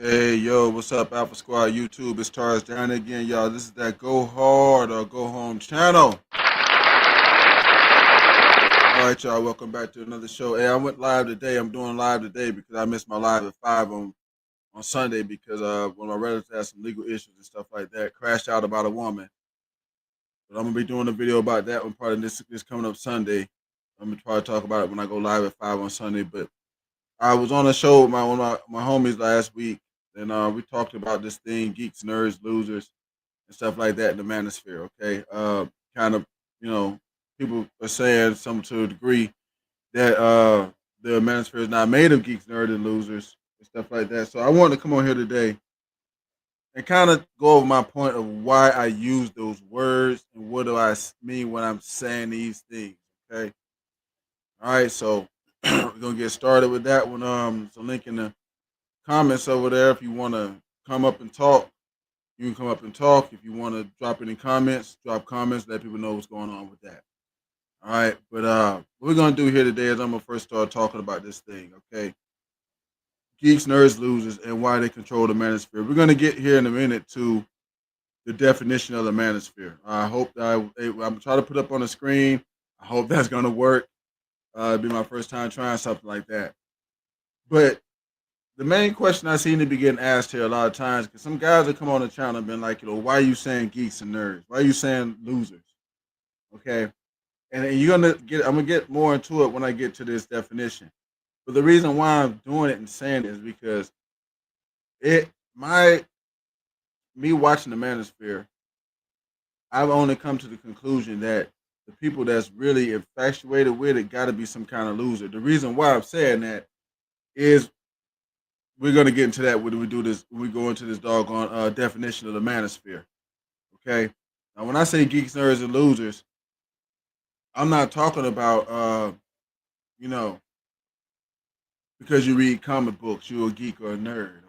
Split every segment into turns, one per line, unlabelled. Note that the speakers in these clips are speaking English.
Hey, yo, what's up, Alpha Squad YouTube? It's Charles down again, y'all. This is that Go Hard or Go Home channel. All right, y'all, welcome back to another show. Hey, I went live today. I'm doing live today because I missed my live at 5 on Sunday because one of my relatives had some legal issues and stuff like that. Crashed out about a woman. But I'm going to be doing a video about that one part of this coming up Sunday. I'm going to try to talk about it when I go live at 5 on Sunday. But I was on a show with one of my homies last week, and we talked about this thing, geeks, nerds, losers, and stuff like that in the manosphere. Okay, kind of, you know, people are saying, some to a degree, that the manosphere is not made of geeks, nerds, and losers and stuff like that. So I wanted to come on here today and kind of go over my point of why I use those words and what do I mean when I'm saying these things. Okay, all right, so we're gonna get started with that one. So link in the comments over there if you want to come up and talk. You can come up and talk. If you want to drop any comments, drop comments. Let people know what's going on with that. All right, but what we're gonna do here today is I'm gonna first start talking about this thing. Okay, geeks, nerds, losers, and why they control the manosphere. We're gonna get here in a minute to the definition of the manosphere. I hope that I'm trying to put up on the screen. I hope that's gonna work. It'll be my first time trying something like that. But the main question I seem to be getting asked here a lot of times, because some guys that come on the channel and been like, why are you saying geeks and nerds? Why are you saying losers? Okay, and I'm gonna get more into it when I get to this definition. But the reason why I'm doing it and saying it is because it my me watching the Manosphere, I've only come to the conclusion that the people that's really infatuated with it got to be some kind of loser. The reason why I'm saying that is we're gonna get into that when we do this. When we go into this doggone definition of the Manosphere. Okay. Now, when I say geeks, nerds, and losers, I'm not talking about you know, because you read comic books, you're a geek or a nerd,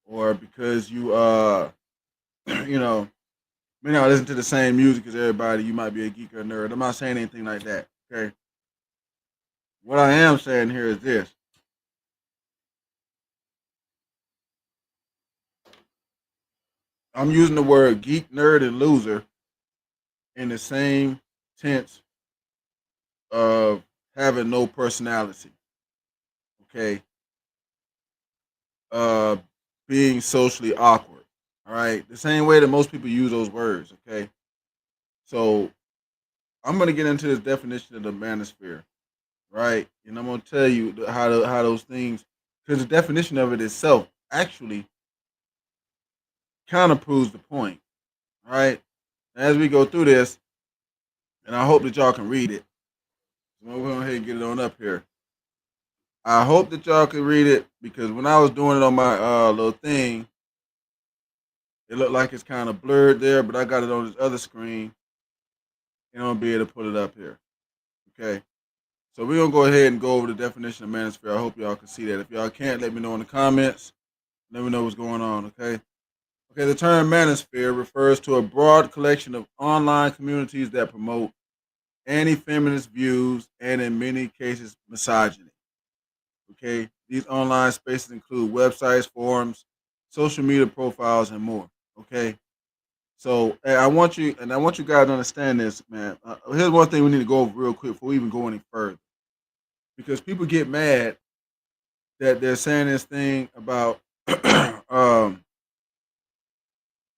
or because you you know, may not listen to the same music as everybody, you might be a geek or a nerd. I'm not saying anything like that. Okay. What I am saying here is this: I'm using the word geek, nerd, and loser in the same tense of having no personality. Okay. Uh, being socially awkward. All right. The same way that most people use those words. Okay. So I'm gonna get into this definition of the manosphere, right? And I'm gonna tell you how those things, because the definition of it itself actually kind of proves the point, right? As we go through this, and I hope that y'all can read it. So we'll go ahead and get it on up here. I hope that y'all can read it because when I was doing it on my little thing, it looked like it's kind of blurred there, but I got it on this other screen, and I'm gonna be able to put it up here. Okay. So we're gonna go ahead and go over the definition of manosphere. I hope y'all can see that. If y'all can't, let me know in the comments. Let me know what's going on. Okay. Okay. The term manosphere refers to a broad collection of online communities that promote anti-feminist views and, in many cases, misogyny. Okay. These online spaces include websites, forums, social media profiles, and more. Okay. So I want you guys to understand this, man. Here's one thing we need to go over real quick before we even go any further, because people get mad that they're saying this thing about, um,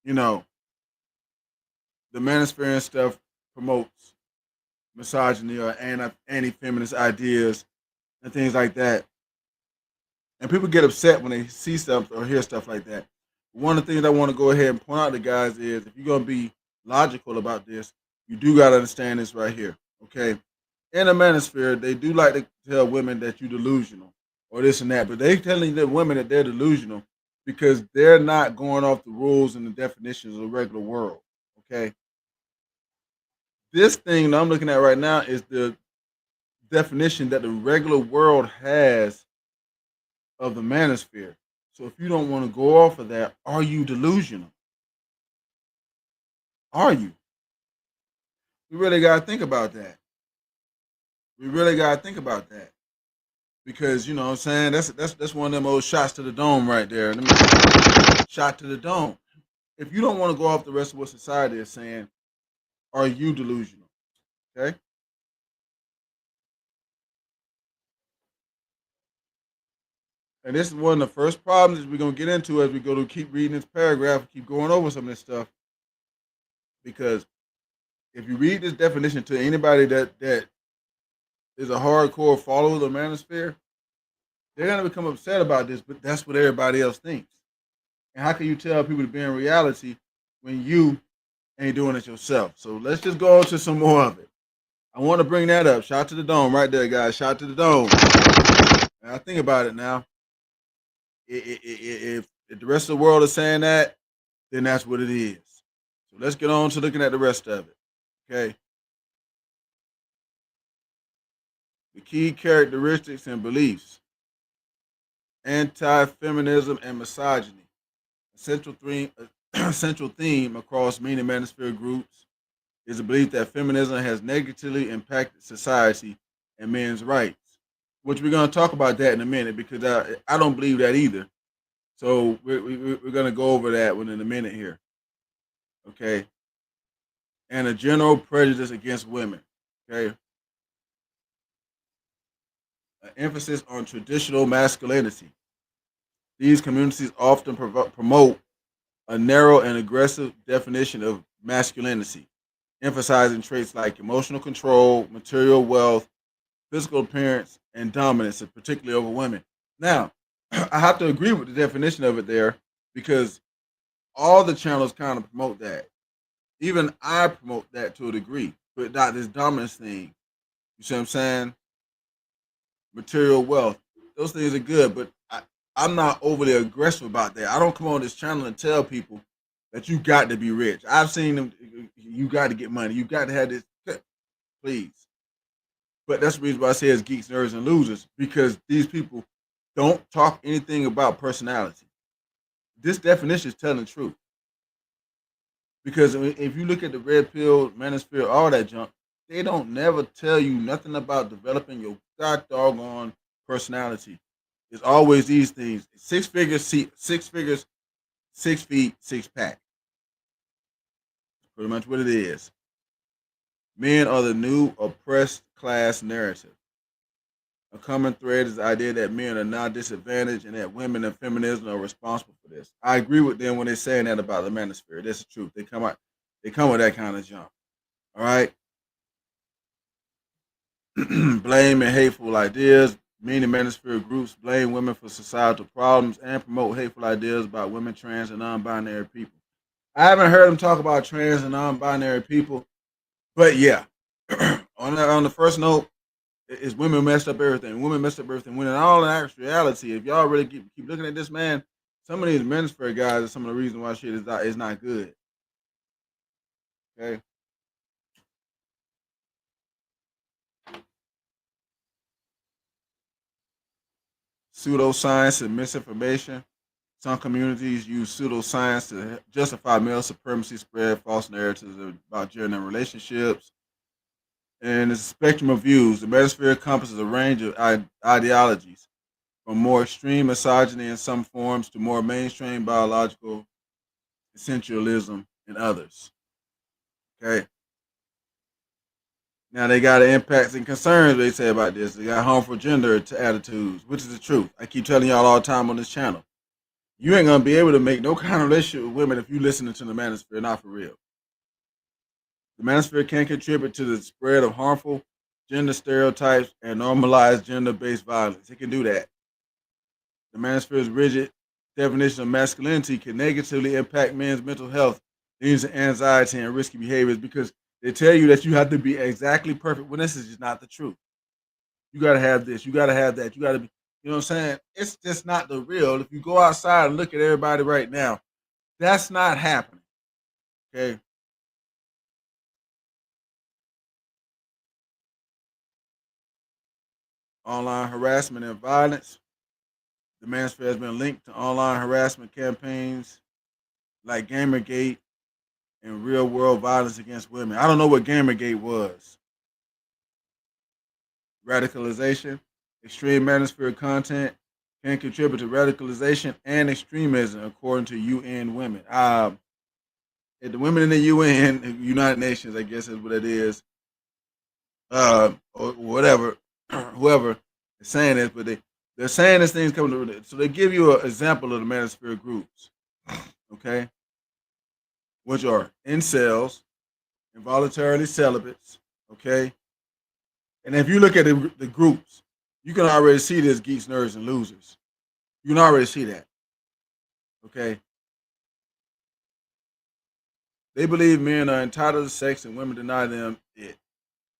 you know, the manosphere and stuff promotes misogyny or anti-feminist ideas and things like that, and people get upset when they see stuff or hear stuff like that. One of the things I want to go ahead and point out to guys is, if you're gonna be logical about this, you do gotta understand this right here. Okay, in the manosphere, they do like to tell women that you're delusional or this and that, but they telling the women that they're delusional because they're not going off the rules and the definitions of the regular world. Okay, this thing that I'm looking at right now is the definition that the regular world has of the manosphere. So if you don't want to go off of that, are you delusional? Are you? We really got to think about that. We really got to think about that. because you know what I'm saying that's one of them old shots to the dome right there. Shot to the dome. If you don't want to go off the rest of what society is saying, are you delusional? Okay. And this is one of the first problems that we're gonna get into as we go to keep reading this paragraph and keep going over some of this stuff. Because if you read this definition to anybody that is a hardcore follower of the manosphere, they're gonna become upset about this, but that's what everybody else thinks. And how can you tell people to be in reality when you ain't doing it yourself? So let's just go on to some more of it. I want to bring that up. Shout to the dome right there, guys. Shout to the dome. And I think about it now. If the rest of the world is saying that, then that's what it is. So let's get on to looking at the rest of it. Okay. The key characteristics and beliefs: anti feminism and misogyny. A central theme across many manosphere groups is the belief that feminism has negatively impacted society and men's rights, which we're going to talk about that in a minute because I don't believe that either. So we're going to go over that one in a minute here. Okay. And a general prejudice against women. Okay. An emphasis on traditional masculinity. These communities often promote a narrow and aggressive definition of masculinity, emphasizing traits like emotional control, material wealth, physical appearance, and dominance, particularly over women. Now, I have to agree with the definition of it there because all the channels kind of promote that. Even I promote that to a degree, but not this dominance thing. You see what I'm saying? Material wealth. Those things are good, but I'm not overly aggressive about that. I don't come on this channel and tell people that you got to be rich. I've seen them. You got to get money. You got to have this. Please. But that's the reason why I say it's geeks, nerds, and losers because these people don't talk anything about personality. This definition is telling the truth. Because if you look at the red pill, manosphere, all that junk, they don't never tell you nothing about developing your god doggone personality. It's always these things: 6 figures, 6 figures, 6 feet, six pack. Pretty much what it is. Men are the new oppressed class narrative. A common thread is the idea that men are now disadvantaged and that women and feminism are responsible for this. I agree with them when they're saying that about the manosphere. That's the truth. They come with that kind of junk. All right. Blame and hateful ideas. Many manosphere groups blame women for societal problems and promote hateful ideas about women, trans, and non-binary people. I haven't heard them talk about trans and non-binary people, but yeah. On the first note, is women messed up everything. Women messed up everything. When in all in actuality, if y'all really keep looking at this man, some of these manosphere guys are some of the reasons why shit is not good. Okay. Pseudoscience and misinformation. Some communities use pseudoscience to justify male supremacy, spread false narratives about gender and relationships. And it's a spectrum of views. The manosphere encompasses a range of ideologies, from more extreme misogyny in some forms to more mainstream biological essentialism in others. Okay. Now they got impacts and concerns they say about this. They got harmful gender attitudes, which is the truth. I keep telling y'all all the time on this channel. You ain't gonna be able to make no kind of relationship with women if you listening to the manosphere, not for real. The manosphere can contribute to the spread of harmful gender stereotypes and normalize gender-based violence. It can do that. The manosphere's rigid definition of masculinity can negatively impact men's mental health, leading to anxiety and risky behaviors because they tell you that you have to be exactly perfect when this is just not the truth. You gotta have this, you gotta have that, you gotta be, you know what I'm saying? It's just not the real. If you go outside and look at everybody right now, that's not happening. Okay. Online harassment and violence. The manosphere has been linked to online harassment campaigns like Gamergate and real world violence against women. I don't know what Gamergate was. Radicalization. Extreme manosphere content can contribute to radicalization and extremism, according to UN Women. The women in the UN, United Nations, I guess is what it is, or whatever, whoever is saying this, but they're saying this thing's coming to, so they give you an example of the manosphere groups, okay, which are incels, involuntarily celibates, okay, and if you look at the groups, you can already see this geeks, nerds, and losers. You can already see that, okay. They believe men are entitled to sex and women deny them it.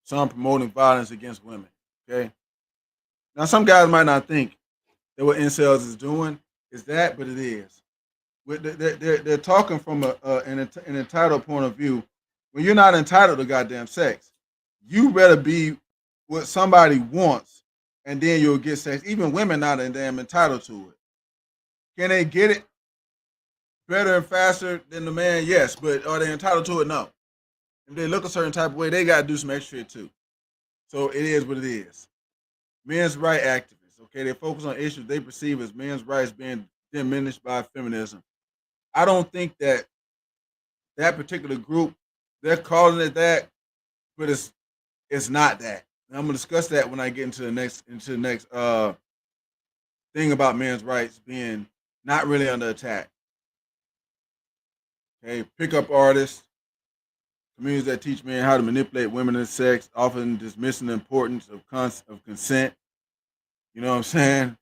Some promoting violence against women, okay. Now, some guys might not think that what incels is doing is that, but it is. They're talking from an entitled point of view. When you're not entitled to goddamn sex, you better be what somebody wants, and then you'll get sex. Even women not damn entitled to it. Can they get it better and faster than the man? Yes, but are they entitled to it? No. If they look a certain type of way, they gotta do some extra shit too. So it is what it is. Men's right activists, okay, they focus on issues they perceive as men's rights being diminished by feminism. I don't think that that particular group, they're calling it that, but it's not that. And I'm gonna discuss that when I get into the next thing about men's rights being not really under attack. Okay, pickup artists, communities that teach men how to manipulate women and sex, often dismissing the importance of consent. You know what I'm saying?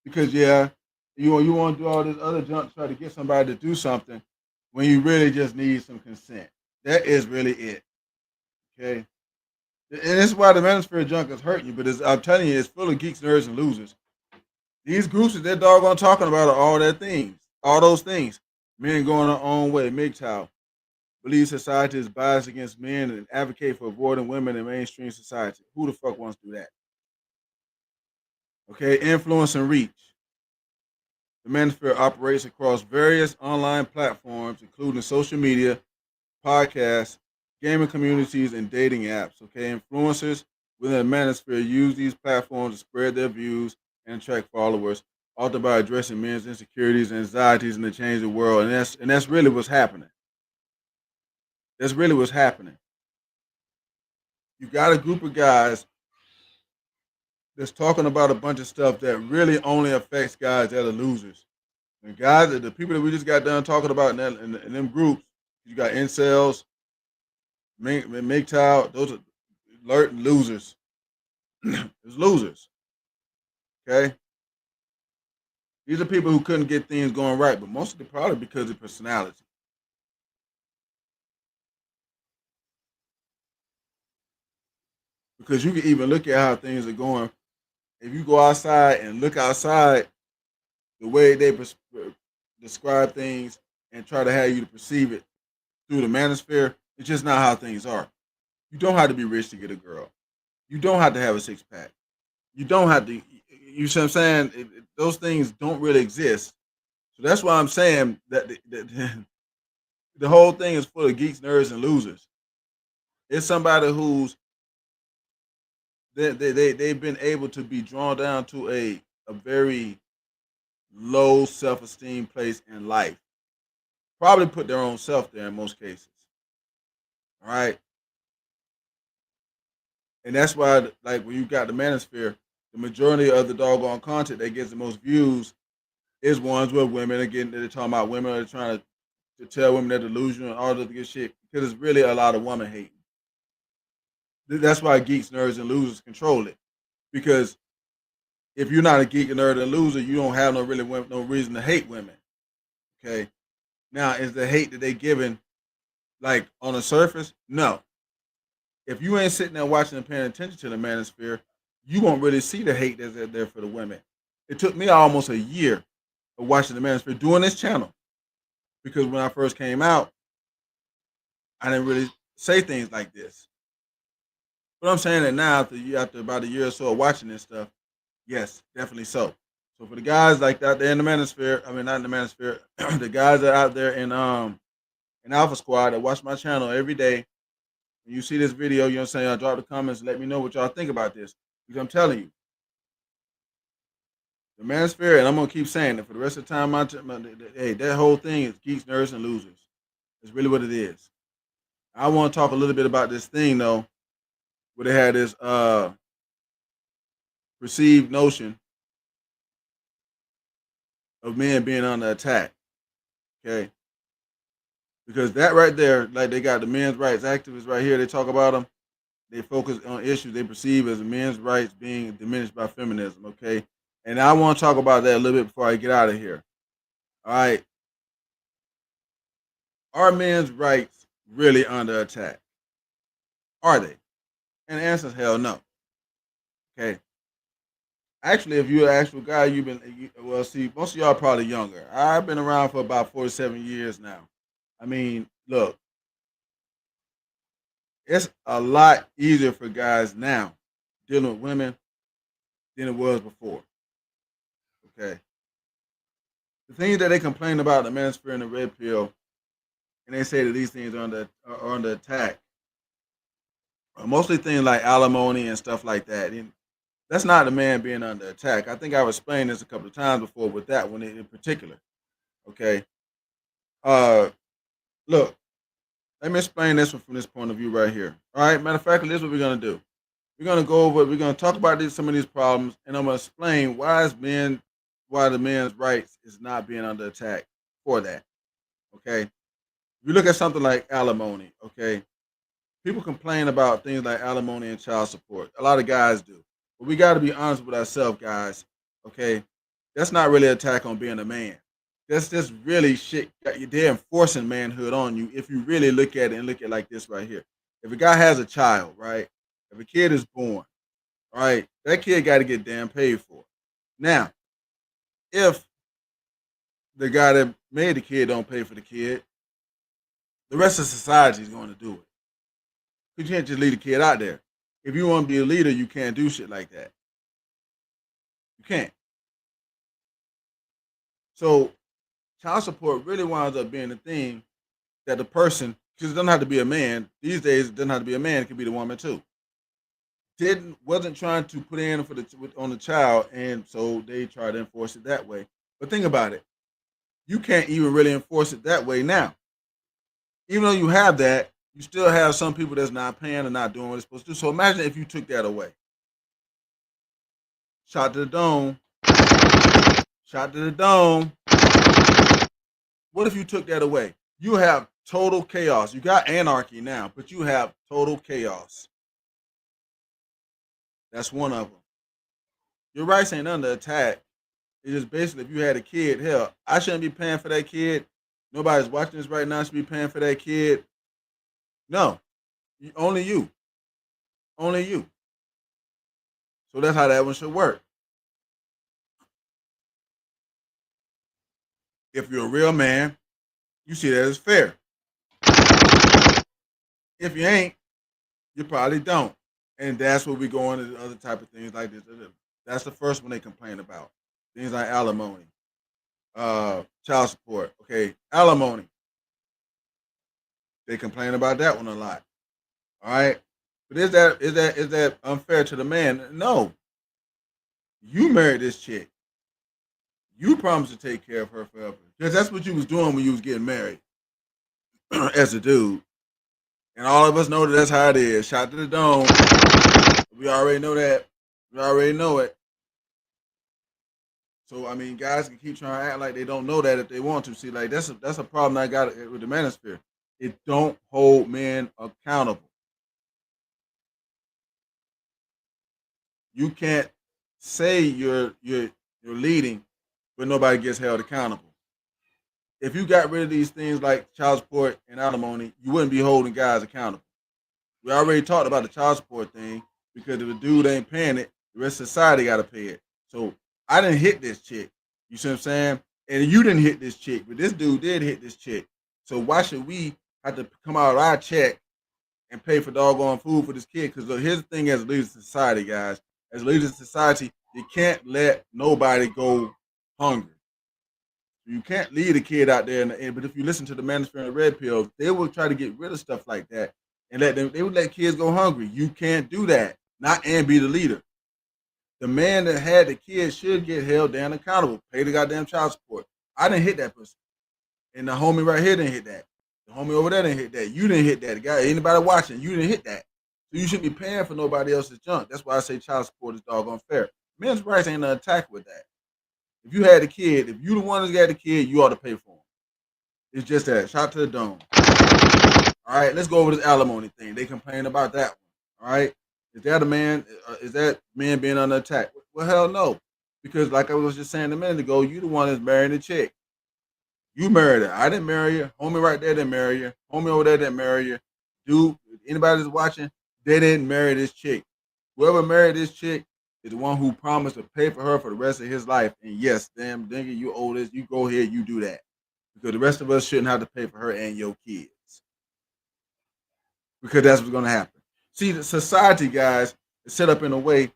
Because yeah, you want to do all this other junk to try to get somebody to do something when you really just need some consent. That is really it. Okay, and this is why the manosphere junk is hurting you. But I'm telling you, it's full of geeks, nerds, and losers. These groups that they're doggone talking about are all that things, all those things. Men going their own way. MGTOW believes society is biased against men and advocate for avoiding women in mainstream society. Who the fuck wants to do that? Okay, influence and reach. The Manosphere operates across various online platforms, including social media, podcasts, gaming communities, and dating apps. Okay, influencers within the Manosphere use these platforms to spread their views and attract followers, often by addressing men's insecurities and anxieties in the changing world. And that's really what's happening. That's really what's happening. You got a group of guys that's talking about a bunch of stuff that really only affects guys that are losers. The guys, the people that we just got done talking about in them groups, you got incels, MGTOW, those are alert losers. It's losers. Okay, these are people who couldn't get things going right, but most of the probably because of personality. Because you can even look at how things are going. If you go outside and look outside, the way they describe things and try to have you to perceive it through the manosphere, it's just not how things are. You don't have to be rich to get a girl. You don't have to have a six pack. You don't have to. You see what I'm saying? Those things don't really exist. So that's why I'm saying that the whole thing is full of geeks, nerds, and losers. It's somebody who's they've been able to be drawn down to a very low self esteem place in life. Probably put their own self there in most cases. All right, and that's why like when you got the manosphere, the majority of the doggone content that gets the most views is ones where women again they're talking about women are trying to tell women they're delusional and all this good shit because it's really a lot of woman hating. That's why geeks, nerds, and losers control it because if you're not a geek, a nerd, and loser, you don't have no reason to hate women. Okay. Now, is the hate that they giving like on the surface? No. If you ain't sitting there watching and paying attention to the manosphere, you won't really see the hate that's there for the women. It took me almost a year of watching the manosphere doing this channel because when I first came out, I didn't really say things like this. But I'm saying that now after about a year or so of watching this stuff, yes, definitely so. So for the guys like that, they're in the manosphere. I mean, not in the manosphere. The guys that are out there in Alpha Squad that watch my channel every day. When you see this video, you know what I'm saying? Y'all drop the comments and let me know what y'all think about this. Because I'm telling you, The Manosphere, and I'm gonna keep saying it for the rest of the time. Hey, that whole thing is geeks, nerds, and losers. It's really what it is. I want to talk a little bit about this thing though, where they had this perceived notion of men being under attack. Okay, because that right there, like they got the men's rights activists right here. They talk about them. They focus on issues they perceive as men's rights being diminished by feminism. Okay, and I want to talk about that a little bit before I get out of here. All right, are men's rights really under attack? Are they? And the answer is hell no. Okay. Actually, if you're an actual guy, well. See, most of y'all are probably younger. I've been around for about 47 years now. I mean, look, it's a lot easier for guys now dealing with women than it was before. Okay. The things that they complain about the manosphere and the red pill, and they say that these things are under attack, are mostly things like alimony and stuff like that. And that's not the man being under attack. I think I've explained this a couple of times before with that one in particular. Okay. Uh, Look, let me explain this one from this point of view right here. All right. Matter of fact, this is what we're gonna do. We're gonna go over. We're gonna talk about some of these problems, and I'm gonna explain why the men's rights is not being under attack for that. Okay. If you look at something like alimony, okay, people complain about things like alimony and child support. A lot of guys do, but we got to be honest with ourselves, guys. Okay, that's not really an attack on being a man. That's just really shit. They're enforcing manhood on you if you really look at it and look at it like this right here. If a guy has a child, right? If a kid is born, right, that kid got to get damn paid for it. Now, if the guy that made the kid don't pay for the kid, the rest of society is going to do it. You can't just leave the kid out there. If you want to be a leader, you can't do shit like that. You can't. So child support really winds up being the thing that the person, because it doesn't have to be a man. These days, it doesn't have to be a man. It could be the woman too. Wasn't trying to put in on the child, and so they try to enforce it that way. But think about it. You can't even really enforce it that way now. Even though you have that, you still have some people that's not paying and not doing what it's supposed to do. So imagine if you took that away. Shot to the dome. Shot to the dome. What if you took that away? You have total chaos. You got anarchy now, but you have total chaos. That's one of them. Your rights ain't under attack. It's just basically if you had a kid, hell, I shouldn't be paying for that kid. Nobody's watching this right now should be paying for that kid. No, only you. Only you. So that's how that one should work. If you're a real man, you see that as fair. If you ain't, you probably don't. And that's where we go into other type of things like this. That's the first one they complain about. Things like alimony, child support. Okay, alimony. They complain about that one a lot. All right. But is that unfair to the man? No. You married this chick. You promised to take care of her forever. Because that's what you was doing when you was getting married as a dude. And all of us know that that's how it is. Shot to the dome. We already know that. We already know it. So I mean, guys can keep trying to act like they don't know that if they want to. See, like that's a problem I got with the manosphere. It don't hold men accountable. You can't say you're leading, but nobody gets held accountable. If you got rid of these things like child support and alimony, you wouldn't be holding guys accountable. We already talked about the child support thing because if the dude ain't paying it, the rest of society got to pay it. So I didn't hit this chick. You see what I'm saying? And you didn't hit this chick, but this dude did hit this chick. So why should we have to come out of our check and pay for doggone food for this kid? Because here's the thing: as leaders of society, guys, as leaders of society, you can't let nobody go hungry. You can't leave a kid out there. But if you listen to the Manosphere and the Red Pill, they will try to get rid of stuff like that and let them. They would let kids go hungry. You can't do that. Not and be the leader. The man that had the kid should get held down accountable. Pay the goddamn child support. I didn't hit that pussy. And the homie right here didn't hit that. The homie over there didn't hit that. You didn't hit that. The guy, anybody watching, you didn't hit that. So you shouldn't be paying for nobody else's junk. That's why I say child support is doggone fair. Men's rights ain't an attack with that. If you had a kid, if you the one that got the kid, you ought to pay for him. It's just that. Shout to the dome. All right, let's go over this alimony thing. They complain about that one. All right, is that a man? Is that man being under attack? Well, hell no, because like I was just saying a minute ago, you the one that's marrying the chick. You married her. I didn't marry her. Homie right there didn't marry her. Homie over there didn't marry her. Dude, anybody that's watching, they didn't marry this chick. Whoever married this chick is the one who promised to pay for her for the rest of his life. And yes, damn, dingy, you owe this. You go ahead, you do that. Because the rest of us shouldn't have to pay for her and your kids. Because that's what's going to happen. See, the society, guys, is set up in a way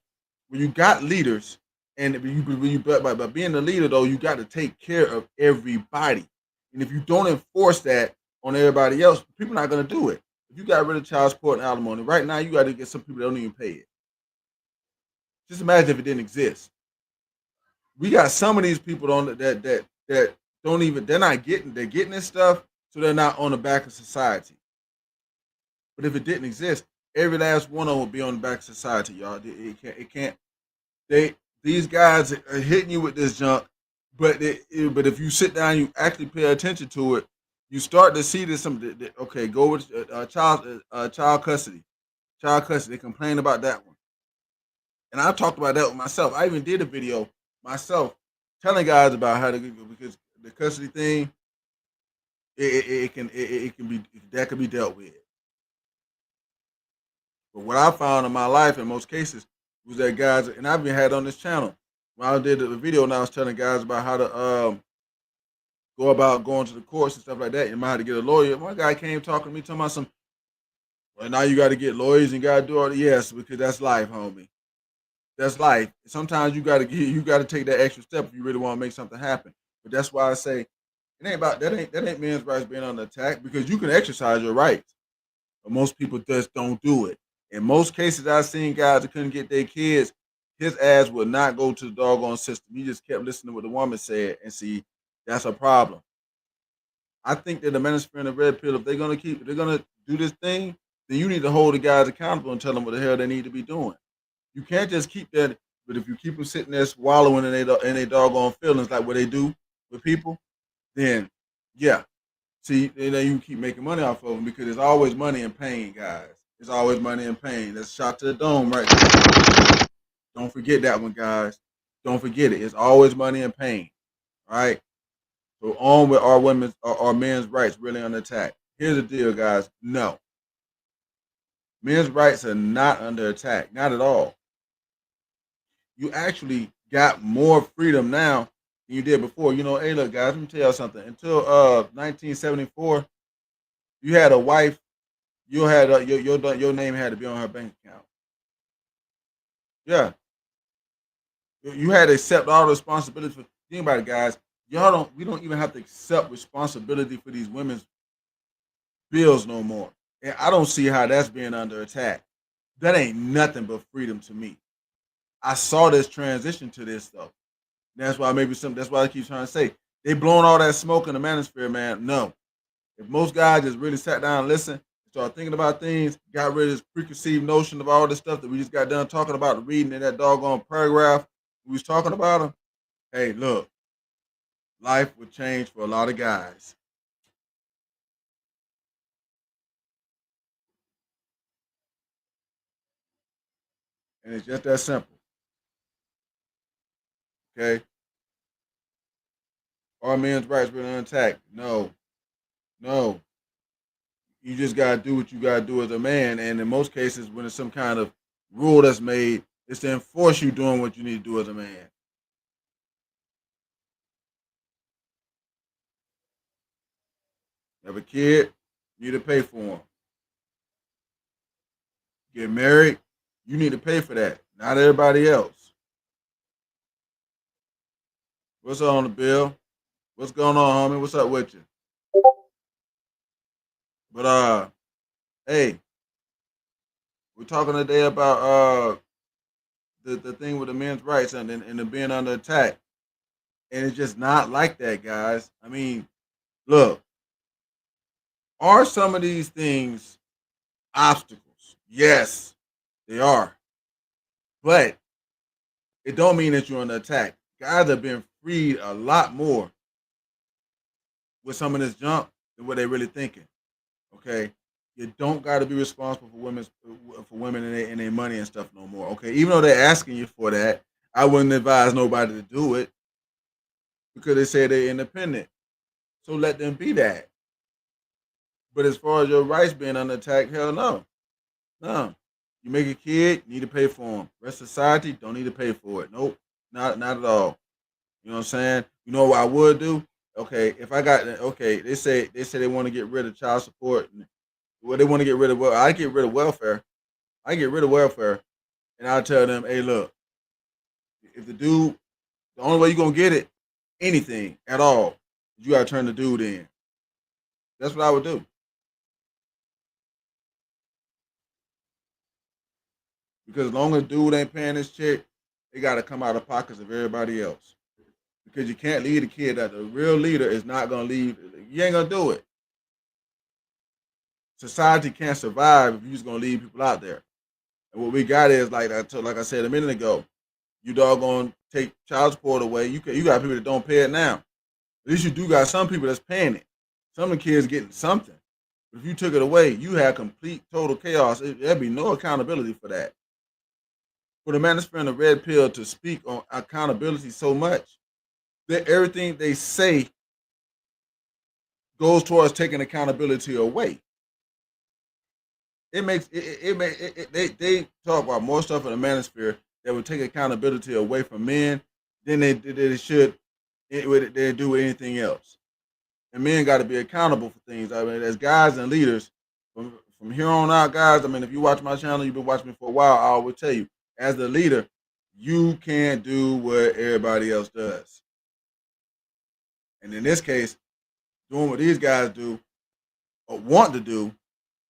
where you got leaders, and by being the leader, though, you got to take care of everybody. And if you don't enforce that on everybody else, people are not going to do it. If you got rid of child support and alimony, right now you got to get some people that don't even pay it. Just imagine if it didn't exist. We got some of these people that don't even, they're getting this stuff, so they're not on the back of society. But if it didn't exist, every last one of them would be on the back of society, y'all. It can't. These guys are hitting you with this junk, but if you sit down, you actually pay attention to it, you start to see this. Okay, go with child custody, They complain about that one, and I talked about that with myself. I even did a video myself telling guys about how to, because the custody thing, it can be, that can be dealt with. But what I found in my life, in most cases, was that guys, and I've been had on this channel, when I did the video, and I was telling guys about how to go about going to the courts and stuff like that. You might have to get a lawyer. One guy came talking to me, talking about some, well, now you got to get lawyers and got to do all the, yes, because that's life, homie. That's life. Sometimes you got to take that extra step if you really want to make something happen. But that's why I say it ain't about that. Ain't men's rights being under attack, because you can exercise your rights, but most people just don't do it. In most cases, I've seen guys that couldn't get their kids, his ass would not go to the doggone system. He just kept listening to what the woman said, and see, that's a problem. I think that the Manosphere and the red pill, if they're gonna do this thing, then you need to hold the guys accountable and tell them what the hell they need to be doing. You can't just keep that. But if you keep them sitting there swallowing in their doggone feelings like what they do with people, then yeah. See, then you keep making money off of them, because there's always money and pain, guys. There's always money and pain. That's a shot to the dome right there. Don't forget that one, guys. Don't forget it. It's always money and pain. All right. So on with our men's rights really under attack. Here's the deal, guys. No. Men's rights are not under attack. Not at all. You actually got more freedom now than you did before. You know, hey, look, guys, let me tell y'all something. Until 1974, you had a wife, you had your name had to be on her bank account. Yeah, you had to accept all the responsibility for. Think about it, guys. We don't even have to accept responsibility for these women's bills no more. And I don't see how that's being under attack. That ain't nothing but freedom to me. I saw this transition to this stuff. That's why that's why I keep trying to say they blowing all that smoke in the manosphere, man. No. If most guys just really sat down and listened, start thinking about things, got rid of this preconceived notion of all this stuff that we just got done talking about, reading in that doggone paragraph we was talking about them, hey, look, life would change for a lot of guys. And it's just that simple. Okay? Are men's rights really unattacked? No. No. You just gotta do what you gotta do as a man. And in most cases, when it's some kind of rule that's made, it's to enforce you doing what you need to do as a man. You have a kid, you need to pay for him. Get married, you need to pay for that. Not everybody else. What's on the bill? What's going on, homie? What's up with you? But hey, we're talking today about the thing with the men's rights and the being under attack, and it's just not like that, guys. I mean, look, are some of these things obstacles? Yes, they are, but it don't mean that you're under attack. Guys have been freed a lot more with some of this junk than what they really thinking. Okay, you don't got to be responsible for women and their money and stuff no more. Okay, even though they're asking you for that, I wouldn't advise nobody to do it because they say they're independent. So let them be that. But as far as your rights being under attack, hell no, no. You make a kid, you need to pay for them. Rest of society don't need to pay for it. Nope, not at all. You know what I'm saying? You know what I would do? Okay, if I got okay, they say they want to get rid of child support. Well, they want to get rid of I get rid of welfare. I get rid of welfare, and I tell them, hey, look, if the only way you're gonna get it, anything at all, you gotta turn the dude in. That's what I would do. Because as long as dude ain't paying his check, they gotta come out of pockets of everybody else. Because you can't lead a kid that the real leader is not gonna leave. You ain't gonna do it. Society can't survive if you're just gonna leave people out there. And what we got is like I said a minute ago, you doggone take child support away. You got people that don't pay it now. At least you do got some people that's paying it. Some of the kids getting something. But if you took it away, you had complete total chaos. There'd be no accountability for that. For the manosphere and the red pill to speak on accountability so much that everything they say goes towards taking accountability away. It makes they talk about more stuff in the manosphere that would take accountability away from men than they should they do with anything else. And men got to be accountable for things. I mean, as guys and leaders, from here on out, guys. I mean, if you watch my channel, you've been watching me for a while. I always tell you, as the leader, you can't do what everybody else does. And in this case, doing what these guys do or want to do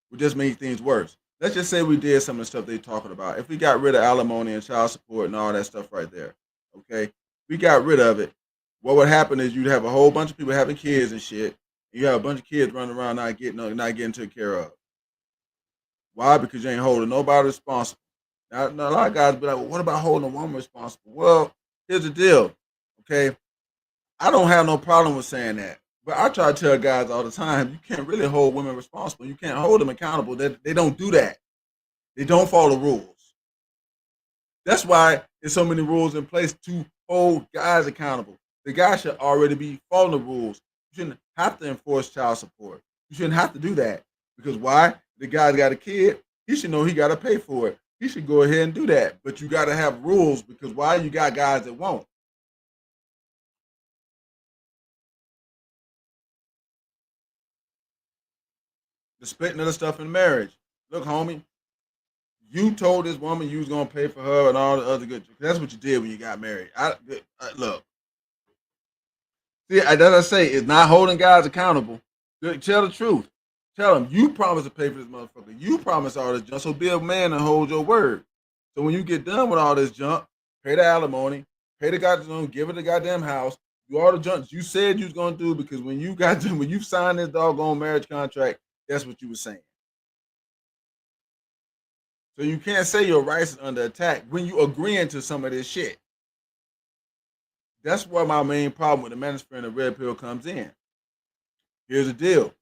would just make things worse. Let's just say we did some of the stuff they're talking about. If we got rid of alimony and child support and all that stuff right there, okay, we got rid of it. What would happen is you'd have a whole bunch of people having kids and shit. And you have a bunch of kids running around not getting taken care of. Why? Because you ain't holding nobody responsible. Now a lot of guys be like, well, what about holding a woman responsible? Well, here's the deal. Okay, I don't have no problem with saying that. But I try to tell guys all the time, you can't really hold women responsible. You can't hold them accountable. They don't do that. They don't follow rules. That's why there's so many rules in place to hold guys accountable. The guy should already be following the rules. You shouldn't have to enforce child support. You shouldn't have to do that. Because why? The guy's got a kid. He should know he got to pay for it. He should go ahead and do that. But you got to have rules because why? You got guys that won't. The splitting of the stuff in marriage. Look, homie, you told this woman you was gonna pay for her and all the other good. That's what you did when you got married. Look. See, as I say, it's not holding guys accountable. Tell the truth. Tell them you promised to pay for this motherfucker. You promised all this junk. So be a man and hold your word. So when you get done with all this junk, pay the alimony, pay the goddamn, give it the goddamn house, do all the junk you said you was gonna do because when you got to, when you signed this doggone marriage contract, that's what you were saying. So you can't say your rights is under attack when you agreeing to some of this shit. That's where my main problem with the manosphere and the red pill comes in. Here's the deal.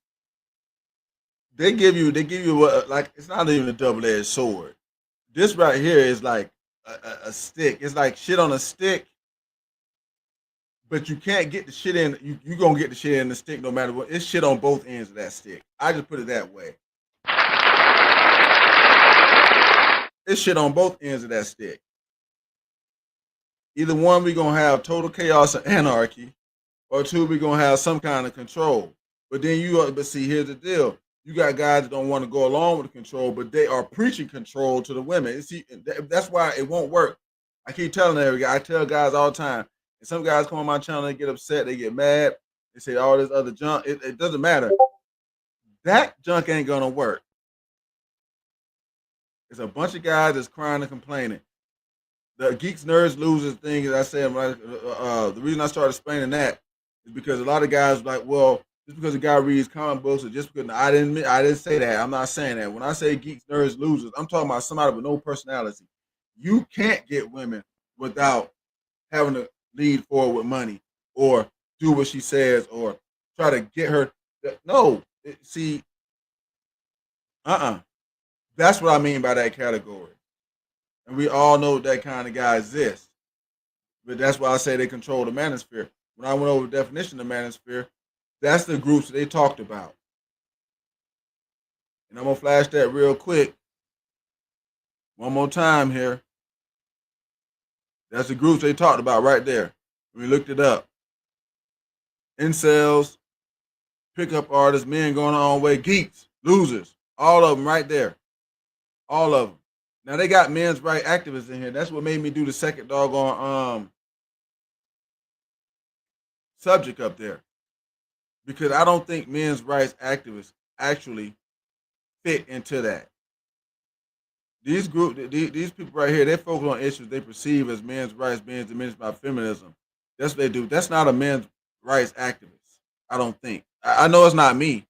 They give you like it's not even a double-edged sword. This right here is like a stick. It's like shit on a stick, but you can't get the shit in. You gonna get the shit in the stick no matter what. It's shit on both ends of that stick. I just put it that way. It's shit on both ends of that stick. Either one, we gonna have total chaos and anarchy, or two, we gonna have some kind of control. But see, here's the deal: you got guys that don't want to go along with the control, but they are preaching control to the women. See, that's why it won't work. I keep telling every guy. I tell guys all the time. And some guys come on my channel, they get upset, they get mad, they say all this other junk. It doesn't matter. That junk ain't gonna work. It's a bunch of guys that's crying and complaining. The geeks, nerds, losers thing, as I said, the reason I started explaining that is because a lot of guys are like, well, just because a guy reads comic books, or just because I didn't say that. I'm not saying that. When I say geeks, nerds, losers, I'm talking about somebody with no personality. You can't get women without having to lead forward with money or do what she says or try to get her. No, see, that's what I mean by that category. And we all know that kind of guy exists. But that's why I say they control the manosphere. When I went over the definition of manosphere, that's the groups that they talked about. And I'm gonna flash that real quick one more time here. That's the groups they talked about right there. We looked it up. Incels, pickup artists, men going their own way, geeks, losers, all of them right there. All of them. Now they got men's right activists in here. That's what made me do the second doggone subject up there. Because I don't think men's rights activists actually fit into that. These people right here, they focus on issues they perceive as men's rights being diminished by feminism. That's what they do. That's not a men's rights activist. I don't think. I know it's not me.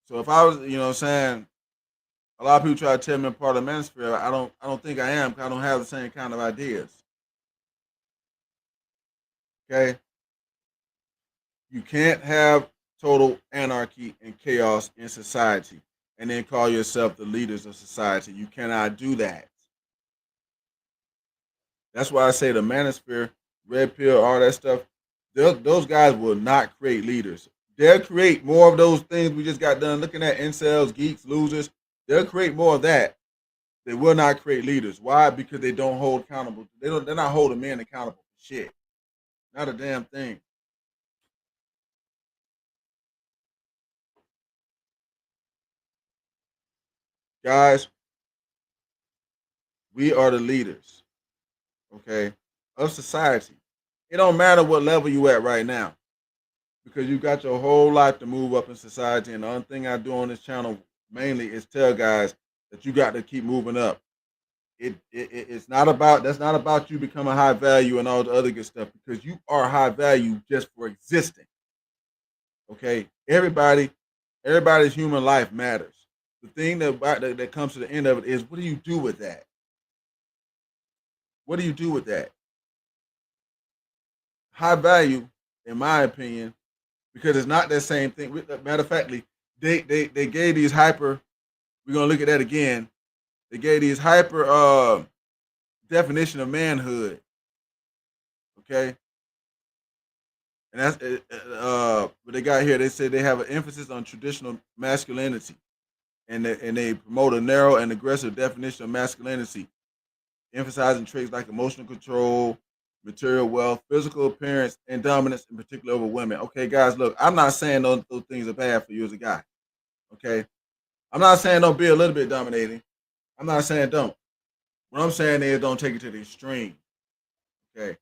So if I was, what I'm saying, a lot of people try to tell me I'm part of the manosphere. I don't think I am because I don't have the same kind of ideas. Okay? You can't have total anarchy and chaos in society and then call yourself the leaders of society. You cannot do that. That's why I say the manosphere, red pill, all that stuff, those guys will not create leaders. They'll create more of those things we just got done looking at, incels, geeks, losers. They'll create more of that. They will not create leaders. Why? Because they don't hold accountable. They're not holding men accountable for shit. Not a damn thing. Guys, we are the leaders, okay, of society. It don't matter what level you at right now because you got your whole life to move up in society. And the only thing I do on this channel mainly is tell guys that you got to keep moving up. It's not about that's not about you becoming high value and all the other good stuff because you are high value just for existing. Okay, everybody's human life matters. The thing that comes to the end of it is what do you do with that? What do you do with that? High value, in my opinion, because it's not that same thing. Matter of factly, they gave these hyper. We're gonna look at that again. They gave these hyper definition of manhood. Okay, and that's what they got here. They say they have an emphasis on traditional masculinity, and they promote a narrow and aggressive definition of masculinity, emphasizing traits like emotional control, material wealth, physical appearance, and dominance, in particular over women. Okay, guys, look, I'm not saying those things are bad for you as a guy. Okay, I'm not saying don't be a little bit dominating. I'm not saying don't. What I'm saying is don't take it to the extreme. Okay.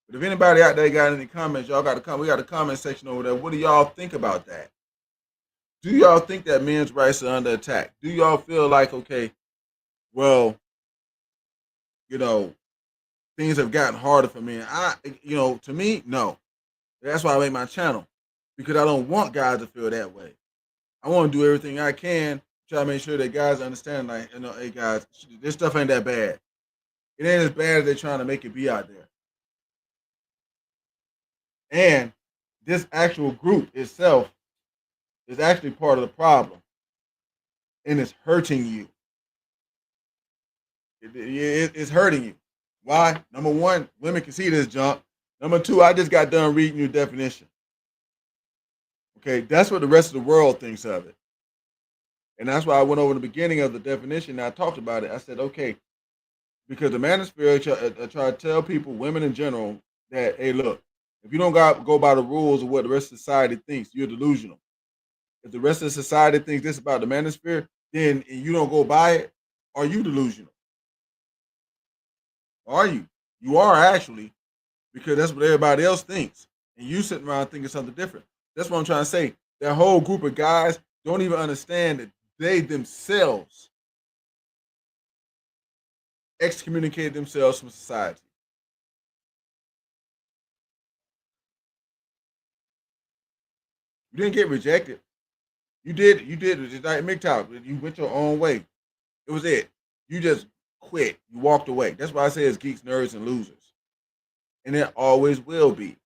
But if anybody out there got any comments, y'all got to come. We got a comment section over there. What do y'all think about that? Do y'all think that men's rights are under attack? Do y'all feel like okay, well, you know, things have gotten harder for men? To me, no. That's why I make my channel because I don't want guys to feel that way. I want to do everything I can to try to make sure that guys understand, like, hey guys, this stuff ain't that bad. It ain't as bad as they're trying to make it be out there. And this actual group itself is actually part of the problem, and it's hurting you. It's hurting you. Why? Number one, women can see this junk. Number two, I just got done reading your definition. Okay, that's what the rest of the world thinks of it. And that's why I went over the beginning of the definition and I talked about it. I said, okay, because the manosphere try to tell people, women in general, that, hey, look, if you don't go by the rules of what the rest of society thinks, you're delusional. If the rest of society thinks this about the manosphere, then you don't go by it, are you delusional? Are you? You are actually, because that's what everybody else thinks. And you sitting around thinking something different. That's what I'm trying to say. That whole group of guys don't even understand that they themselves excommunicated themselves from society. You didn't get rejected. You did just like MGTOW. You went your own way. It was it. You just quit. You walked away. That's why I say it's geeks, nerds, and losers. And it always will be.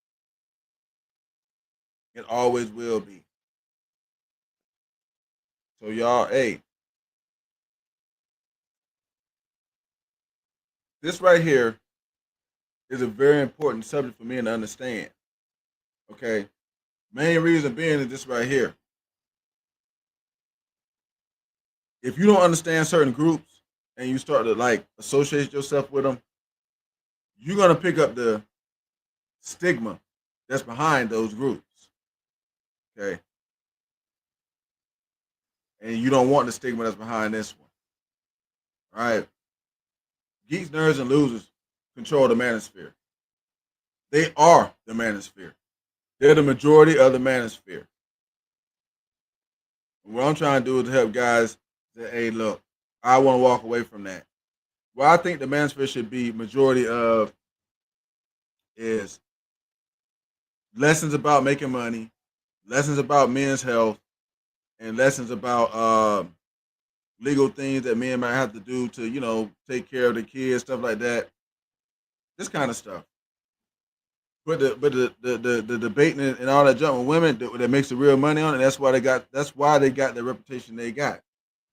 It always will be. So y'all, hey, this right here is a very important subject for me to understand. Okay. Main reason being is this right here. If you don't understand certain groups and you start to like associate yourself with them, you're gonna pick up the stigma that's behind those groups. Okay. And you don't want the stigma that's behind this one. All right. Geeks, nerds, and losers control the manosphere. They are the manosphere. They're the majority of the manosphere. And what I'm trying to do is help guys say, hey, look, I want to walk away from that. What I think the manosphere should be majority of is lessons about making money, lessons about men's health, and lessons about legal things that men might have to do to, take care of the kids, stuff like that. This kind of stuff. But the debating and all that junk with women that makes the real money on it. That's why they got the reputation they got,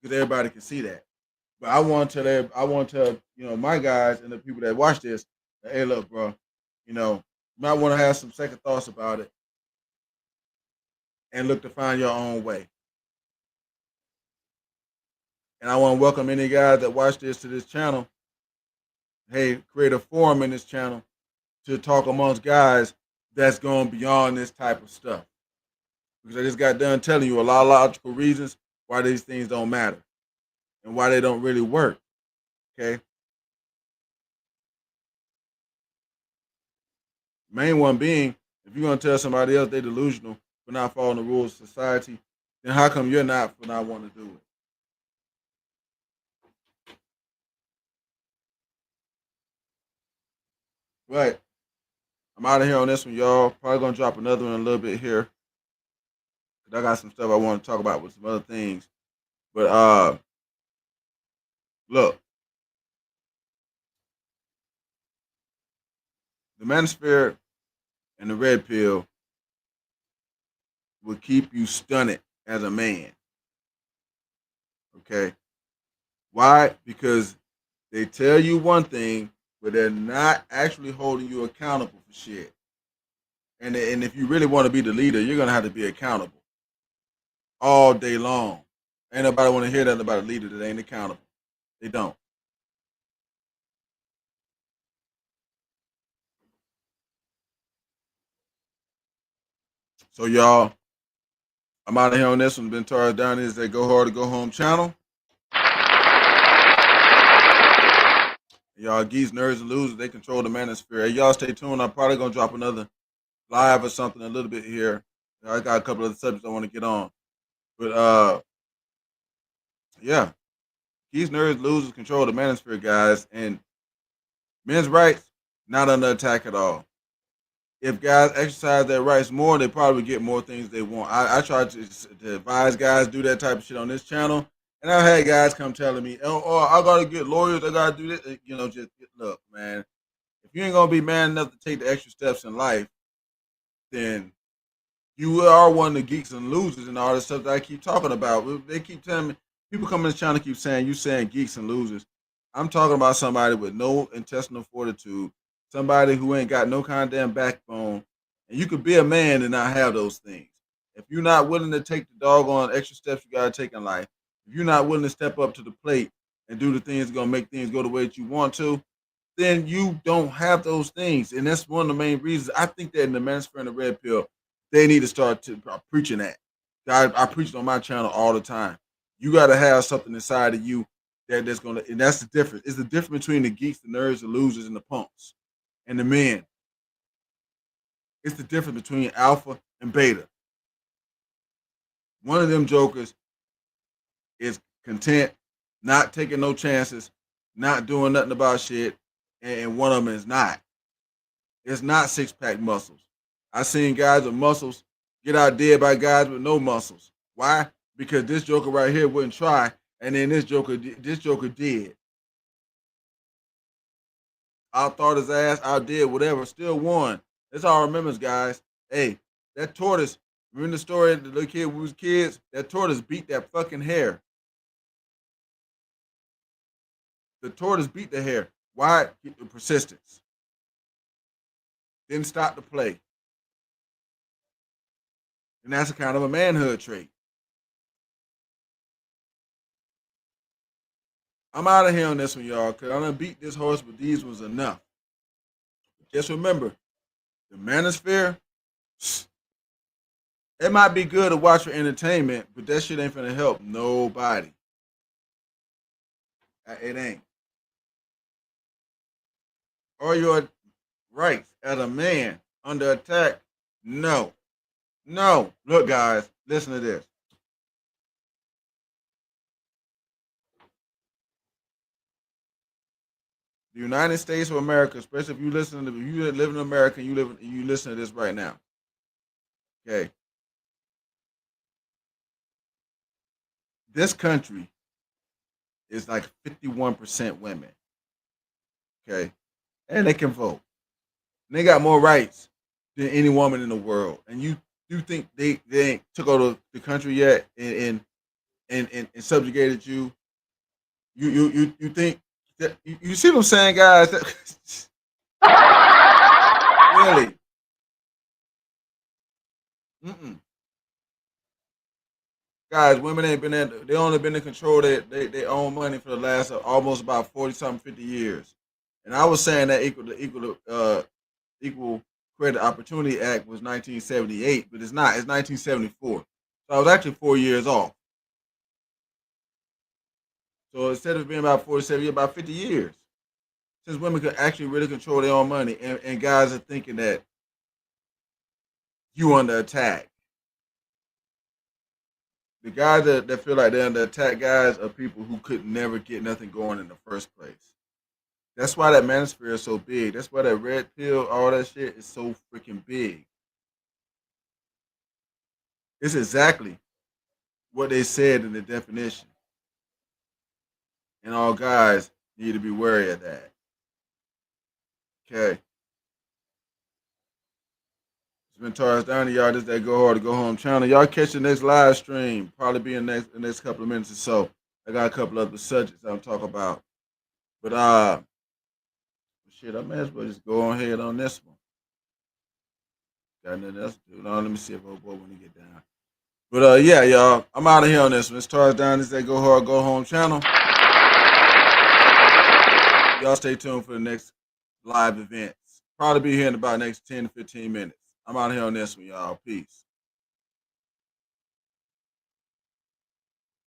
because everybody can see that. But I want to tell my guys and the people that watch this, hey, look, bro, you might want to have some second thoughts about it and look to find your own way. And I want to welcome any guys that watch this to this channel. Hey, create a forum in this channel to talk amongst guys that's going beyond this type of stuff. Because I just got done telling you a lot of logical reasons why these things don't matter and why they don't really work. Okay. Main one being, if you're going to tell somebody else they're delusional for not following the rules of society, then how come you're not for not wanting to do it? Right. I'm out of here on this one, y'all. Probably going to drop another one in a little bit here. Cause I got some stuff I want to talk about with some other things. But look, the manosphere and the red pill will keep you stunted as a man. Okay. Why? Because they tell you one thing, but they're not actually holding you accountable for shit. And if you really want to be the leader, you're gonna have to be accountable all day long. Ain't nobody want to hear that about a leader that ain't accountable. They don't. So y'all, I'm out of here on this one. Been Tara down is that Go Hard to Go Home channel. Y'all, geese, nerds, and losers, they control the manosphere. Hey, y'all stay tuned. I'm probably gonna drop another live or something a little bit here. I got a couple of the subjects I want to get on. But yeah, geese, nerds, losers control the manosphere, guys. And men's rights, not under attack at all. If guys exercise their rights more, they probably get more things they want. I try to advise guys do that type of shit on this channel, and I've had guys come telling me, "Oh, I gotta get lawyers. I gotta do this." Just look, man. If you ain't gonna be man enough to take the extra steps in life, then you are one of the geeks and losers and all this stuff that I keep talking about. They keep telling me, people come in this channel keep saying you saying geeks and losers. I'm talking about somebody with no intestinal fortitude, somebody who ain't got no kind of damn backbone, and you could be a man and not have those things. If you're not willing to take the doggone extra steps you gotta take in life, if you're not willing to step up to the plate and do the things that gonna make things go the way that you want to, then you don't have those things. And that's one of the main reasons I think that in the Manosphere and the Red Pill, they need to start preaching that. I preach it on my channel all the time. You got to have something inside of you that's gonna, and that's the difference. It's the difference between the geeks, the nerds, the losers, and the punks, and the men. It's the difference between alpha and beta. One of them jokers is content, not taking no chances, not doing nothing about shit, and one of them is not. It's not six pack muscles. I seen guys with muscles get out dead by guys with no muscles. Why? Because this joker right here wouldn't try, and then this joker did. Outthought his ass, outdid whatever, still won. That's all I remember, guys. Hey, that tortoise. Remember the story of the little kid when we was kids? That tortoise beat that fucking hare. The tortoise beat the hare. Why? The persistence. Didn't stop the play. And that's a kind of a manhood trait. I'm out of here on this one, y'all, because I done beat this horse, but these was enough. Just remember, the Manosphere, it might be good to watch for entertainment, but that shit ain't finna help nobody. It ain't. Are your rights as a man under attack? No. No. Look, guys, listen to this. The United States of America, especially if you live in America and you listen to this right now. Okay. This country is like 51% women. Okay. And they can vote. And they got more rights than any woman in the world. And you think they ain't took over the country yet and subjugated you? You think that you see what I'm saying, guys? Really? Mm-mm. Guys, women ain't been in. They only been in control of they own money for the last almost about 40 something 50 years. And I was saying that Equal Credit Opportunity Act was 1978, but it's not. It's 1974. So I was actually 4 years off. So instead of being about 47 years, about 50 years since women could actually really control their own money, and guys are thinking that you under attack. The guys that feel like they're under attack, guys, are people who could never get nothing going in the first place. That's why that manosphere is so big. That's why that red pill, all that shit is so freaking big. It's exactly what they said in the definition. And all guys need to be wary of that. Okay. It's been Taurus down to y'all. This that Go Hard to Go Home channel. Y'all catch the next live stream. Probably be in the next couple of minutes or so. I got a couple of the subjects I'm talking about. But shit, I may as well just go on ahead on this one. Got nothing else to do. No, let me see if old boy when he get down. But yeah, y'all, I'm out of here on this one. It's Taurus down. This that Go Hard Go Home channel. Y'all stay tuned for the next live events. Probably be here in about next 10 to 15 minutes. I'm out here on this one, y'all. Peace.